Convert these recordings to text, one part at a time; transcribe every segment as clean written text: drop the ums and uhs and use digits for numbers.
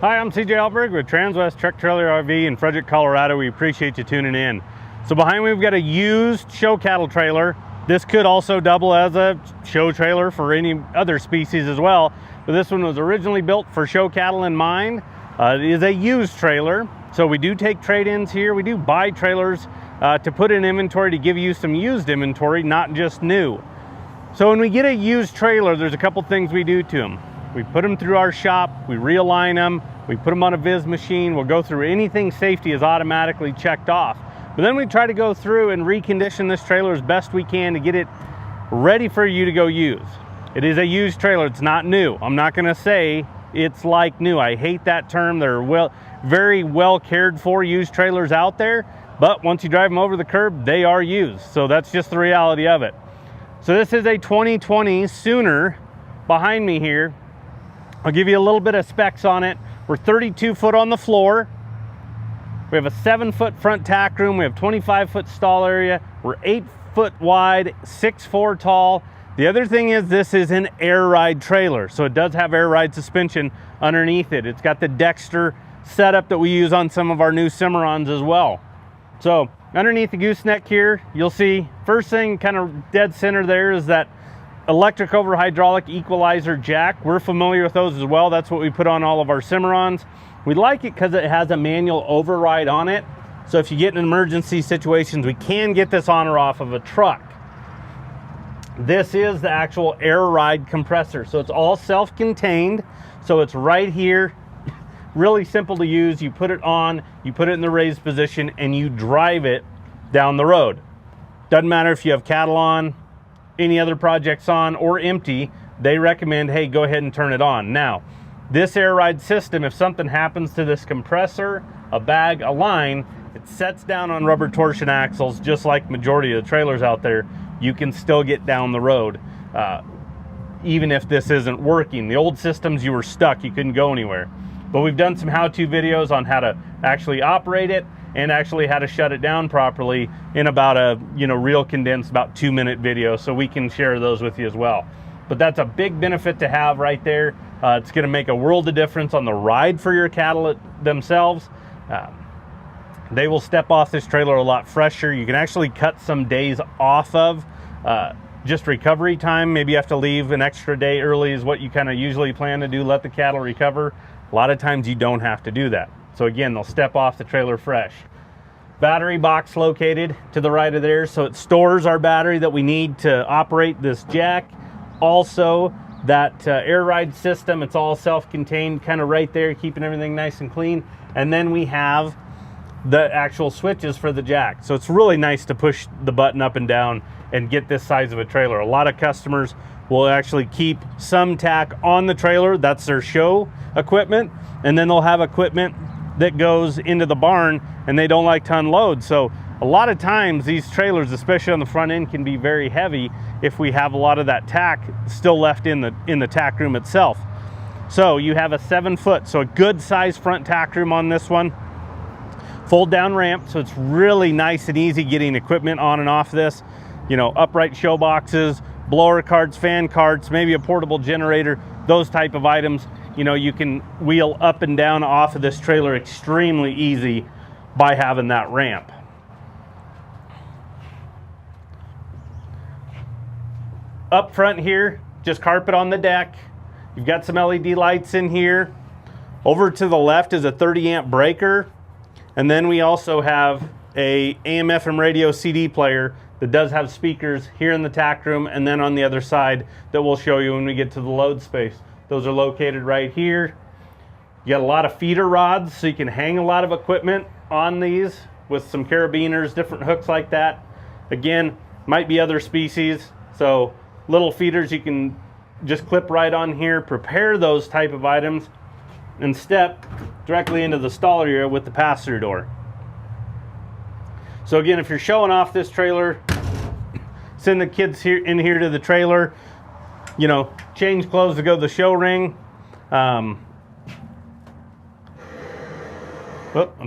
Hi, I'm CJ Alberg with Transwest Truck Trailer RV in Frederick, Colorado. We appreciate you tuning in. So behind me we've got a used show cattle trailer. This could also double as a show trailer for any other species as well, but this one was originally built for show cattle in mind. It is a used trailer, so we do take trade-ins here. We do buy trailers to put in inventory to give you some used inventory, not just new. So when we get a used trailer, there's a couple things we do to them. We put them through our shop, we realign them, we put them on a Viz machine, we'll go through anything safety is automatically checked off. But then we try to go through and recondition this trailer as best we can to get it ready for you to go use. It is a used trailer, it's not new. I'm not gonna say it's like new. I hate that term. There are very well cared for used trailers out there, but once you drive them over the curb, they are used. So that's just the reality of it. So this is a 2020 Sooner behind me here. I'll give you a little bit of specs on it. We're 32 foot on the floor. We have a 7-foot front tack room. We have 25-foot stall area. We're 8 foot wide, 6'4" tall. The other thing is this is an air ride trailer. So it does have air ride suspension underneath it. It's got the Dexter setup that we use on some of our new Cimarrons as well. So underneath the gooseneck here, you'll see first thing kind of dead center there is that electric over hydraulic equalizer jack. We're familiar with those as well. That's what we put on all of our Cimarrons. We like it because it has a manual override on it. So if you get in emergency situations, we can get this on or off of a truck. This is the actual air ride compressor. So it's all self-contained. So it's right here, really simple to use. You put it on, you put it in the raised position, and you drive it down the road. Doesn't matter if you have cattle on, any other projects on, or empty, they recommend, hey, go ahead and turn it on. Now, this air ride system, if something happens to this compressor, a bag, a line, it sets down on rubber torsion axles, just like majority of the trailers out there. You can still get down the road, even if this isn't working. The old systems, you were stuck, you couldn't go anywhere. But we've done some how-to videos on how to actually operate it and actually how to shut it down properly in about a, real condensed, about 2-minute video, so we can share those with you as well. But that's a big benefit to have right there. It's gonna make a world of difference on the ride for your cattle themselves. They will step off this trailer a lot fresher. You can actually cut some days off of just recovery time. Maybe you have to leave an extra day early is what you kind of usually plan to do, let the cattle recover. A lot of times you don't have to do that. So again, they'll step off the trailer fresh. Battery box located to the right of there, so it stores our battery that we need to operate this jack. Also, that air ride system, it's all self-contained, kind of right there, keeping everything nice and clean. And then we have the actual switches for the jack. So it's really nice to push the button up and down and get this size of a trailer. A lot of customers will actually keep some tack on the trailer. That's their show equipment. And then they'll have equipment that goes into the barn and they don't like to unload. So a lot of times these trailers, especially on the front end, can be very heavy if we have a lot of that tack still left in the tack room itself. So you have a 7-foot, so a good size front tack room on this one. Fold down ramp, so it's really nice and easy getting equipment on and off this. Upright show boxes, blower carts, fan carts, maybe a portable generator, those type of items. You can wheel up and down off of this trailer extremely easy by having that ramp. Up front here, just carpet on the deck. You've got some LED lights in here. Over to the left is a 30 amp breaker. And then we also have a AM FM radio CD player that does have speakers here in the tack room and then on the other side that we'll show you when we get to the load space. Those are located right here. You got a lot of feeder rods, so you can hang a lot of equipment on these with some carabiners, different hooks like that. Again, might be other species, so little feeders you can just clip right on here, prepare those type of items, and step directly into the stall area with the pass-through door. So again, if you're showing off this trailer, send the kids in here to the trailer, change clothes to go to the show ring. I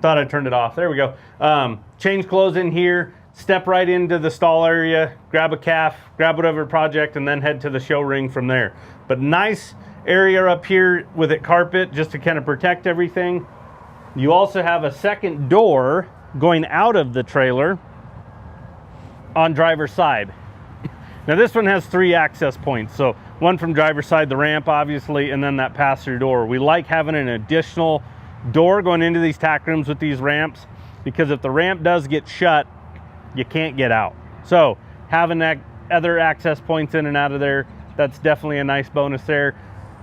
thought I turned it off. There we go. Change clothes in here, step right into the stall area, grab a calf, grab whatever project, and then head to the show ring from there. But nice area up here with it carpet just to kind of protect everything. You also have a second door going out of the trailer on driver's side. Now this one has 3 access points, so one from driver's side, the ramp obviously, and then that passenger door. We like having an additional door going into these tack rooms with these ramps, because if the ramp does get shut, you can't get out. So having that other access points in and out of there, that's definitely a nice bonus there.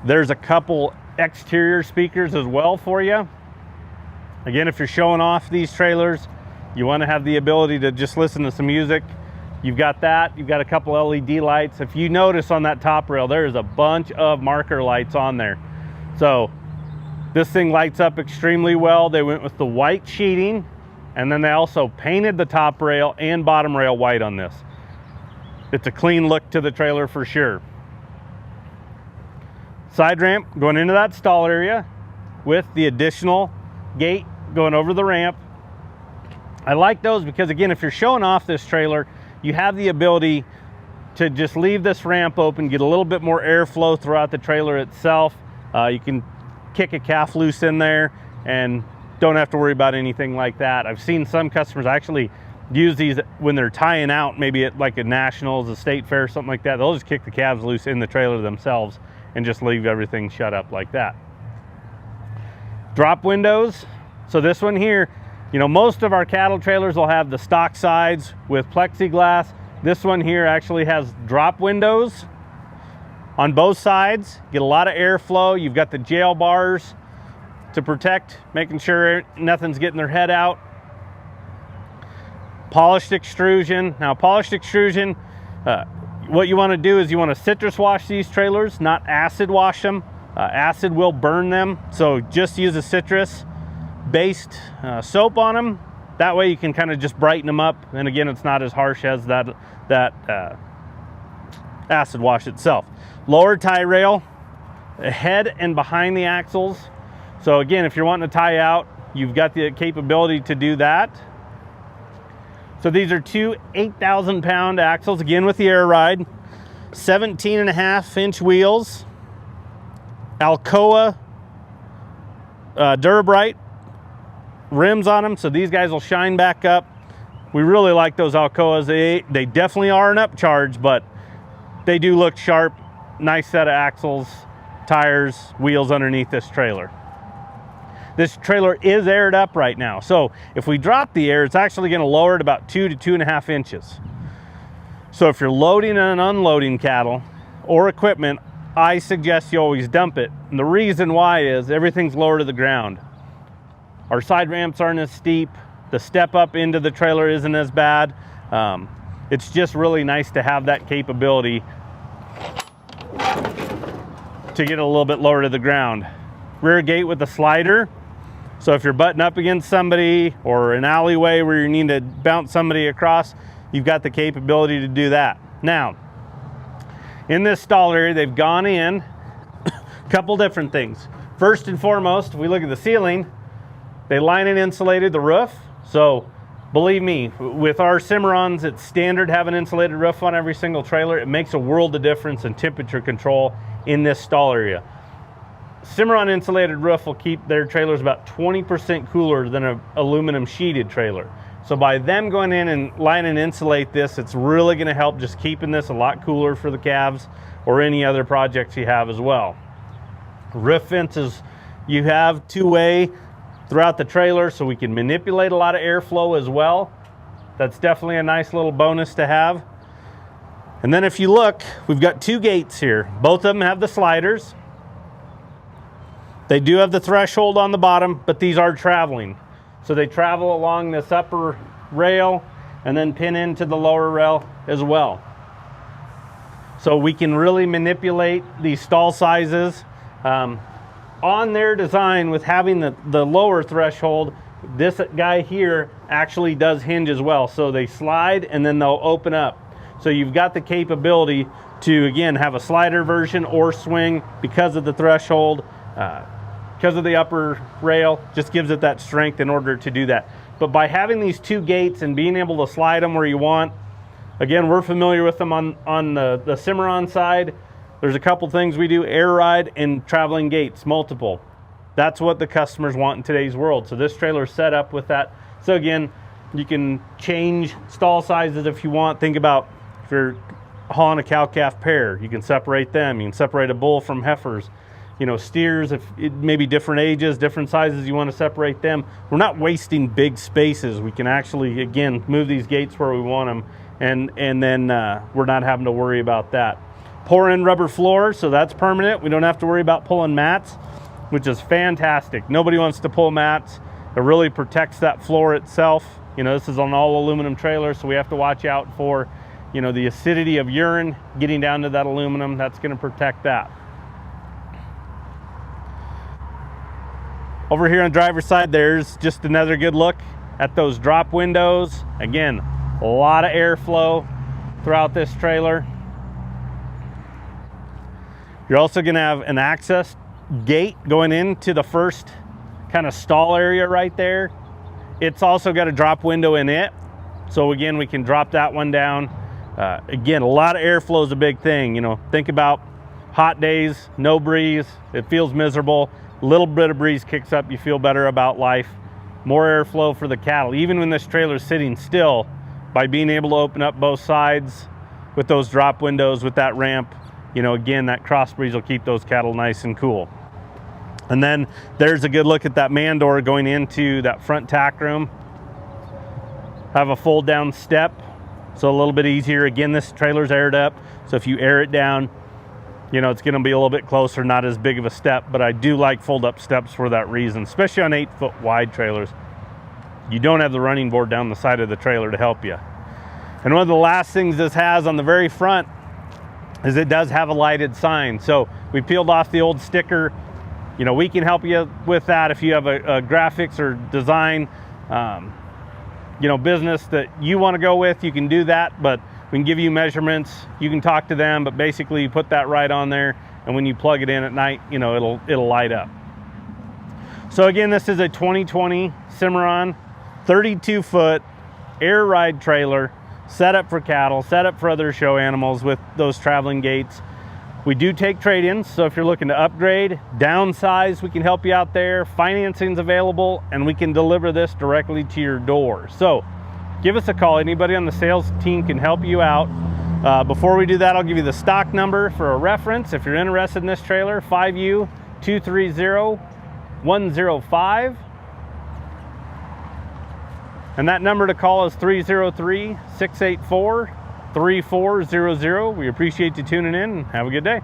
There's a couple exterior speakers as well for you. Again, if you're showing off these trailers, you want to have the ability to just listen to some music. You've got that. You've got a couple LED lights. If you notice on that top rail, there is a bunch of marker lights on there. So this thing lights up extremely well. They went with the white sheeting, and then they also painted the top rail and bottom rail white on this. It's a clean look to the trailer for sure. Side ramp going into that stall area with the additional gate going over the ramp. I like those because, again, if you're showing off this trailer, you have the ability to just leave this ramp open, get a little bit more airflow throughout the trailer itself. You can kick a calf loose in there and don't have to worry about anything like that. I've seen some customers actually use these when they're tying out, maybe at like a Nationals, a state fair, something like that. They'll just kick the calves loose in the trailer themselves and just leave everything shut up like that. Drop windows. So this one here, you know, most of our cattle trailers will have the stock sides with plexiglass. This one here actually has drop windows on both sides. Get a lot of airflow. You've got the jail bars to protect, making sure nothing's getting their head out. Polished extrusion. Now, polished extrusion, what you want to do is you want to citrus wash these trailers, not acid wash them. Acid will burn them, so just use a citrus-based soap on them. That way you can kind of just brighten them up, and again, it's not as harsh as that acid wash itself. Lower tie rail, ahead and behind the axles. So again, if you're wanting to tie out, you've got the capability to do that. So these are two 8,000-pound axles, again with the air ride, 17.5-inch wheels, Alcoa Durabrite rims on them, so these guys will shine back up. We really like those Alcoas. They definitely are an upcharge, but they do look sharp. Nice set of axles, tires, wheels underneath this trailer. This trailer is aired up right now, so if we drop the air, it's actually going to lower it about 2 to 2.5 inches. So if you're loading and unloading cattle or equipment, I suggest you always dump it. And the reason why is everything's lower to the ground. Our side ramps aren't as steep. The step up into the trailer isn't as bad. It's just really nice to have that capability to get it a little bit lower to the ground. Rear gate with a slider. So if you're butting up against somebody or an alleyway where you need to bounce somebody across, you've got the capability to do that. Now, in this stall area, they've gone in a couple different things. First and foremost, if we look at the ceiling, they line and insulated the roof. So believe me, with our Cimarrons, it's standard have an insulated roof on every single trailer. It makes a world of difference in temperature control in this stall area. Cimarron insulated roof will keep their trailers about 20% cooler than an aluminum sheeted trailer. So by them going in and line and insulate this, it's really going to help just keeping this a lot cooler for the calves or any other projects you have as well. Roof fences, you have two-way throughout the trailer, so we can manipulate a lot of airflow as well. That's definitely a nice little bonus to have. And then if you look, we've got two gates here. Both of them have the sliders. They do have the threshold on the bottom, but these are traveling. So they travel along this upper rail and then pin into the lower rail as well. So we can really manipulate these stall sizes. On their design with having the lower threshold, this guy here actually does hinge as well. So they slide and then they'll open up. So you've got the capability to, again, have a slider version or swing because of the threshold. Because of the upper rail, just gives it that strength in order to do that. But by having these two gates and being able to slide them where you want, again, we're familiar with them on the Cimarron side. There's a couple things we do: air ride and traveling gates, multiple. That's what the customers want in today's world. So this trailer is set up with that. So again, you can change stall sizes if you want. Think about if you're hauling a cow-calf pair, you can separate them. You can separate a bull from heifers. You know, steers, if it may be different ages, different sizes, you want to separate them. We're not wasting big spaces. We can actually, again, move these gates where we want them, and then we're not having to worry about that. Pour-in rubber floor, so that's permanent. We don't have to worry about pulling mats, which is fantastic. Nobody wants to pull mats. It really protects that floor itself. You know, this is an all aluminum trailer, so we have to watch out for, you know, the acidity of urine getting down to that aluminum. That's going to protect that. Over here on the driver's side, there's just another good look at those drop windows. Again, a lot of airflow throughout this trailer. You're also going to have an access gate going into the first kind of stall area right there. It's also got a drop window in it. So again, we can drop that one down. Again, a lot of airflow is a big thing. You know, think about hot days, no breeze, it feels miserable. Little bit of breeze kicks up, you feel better about life. More airflow for the cattle. Even when this trailer is sitting still, by being able to open up both sides with those drop windows, with that ramp, you know, again, that cross breeze will keep those cattle nice and cool. And then there's a good look at that man door going into that front tack room. Have a fold down step, so a little bit easier. Again, this trailer's aired up, so if you air it down, you know, it's going to be a little bit closer, not as big of a step, but I do like fold-up steps for that reason, especially on 8-foot wide trailers. You don't have the running board down the side of the trailer to help you. And one of the last things this has on the very front is it does have a lighted sign. So we peeled off the old sticker. You know, we can help you with that if you have a graphics or design, you know, business that you want to go with. You can do that, but we can give you measurements. You can talk to them, but basically you put that right on there, and when you plug it in at night, you know, it'll light up. So again, this is a 2020 Cimarron 32-foot air ride trailer, set up for cattle, set up for other show animals with those traveling gates. We do take trade-ins, so if you're looking to upgrade, downsize, we can help you out there. Financing's available, and we can deliver this directly to your door. So give us a call. Anybody on the sales team can help you out. Before we do that, I'll give you the stock number for a reference. If you're interested in this trailer, 5U230105. And that number to call is 303-684-3400. We appreciate you tuning in, and have a good day.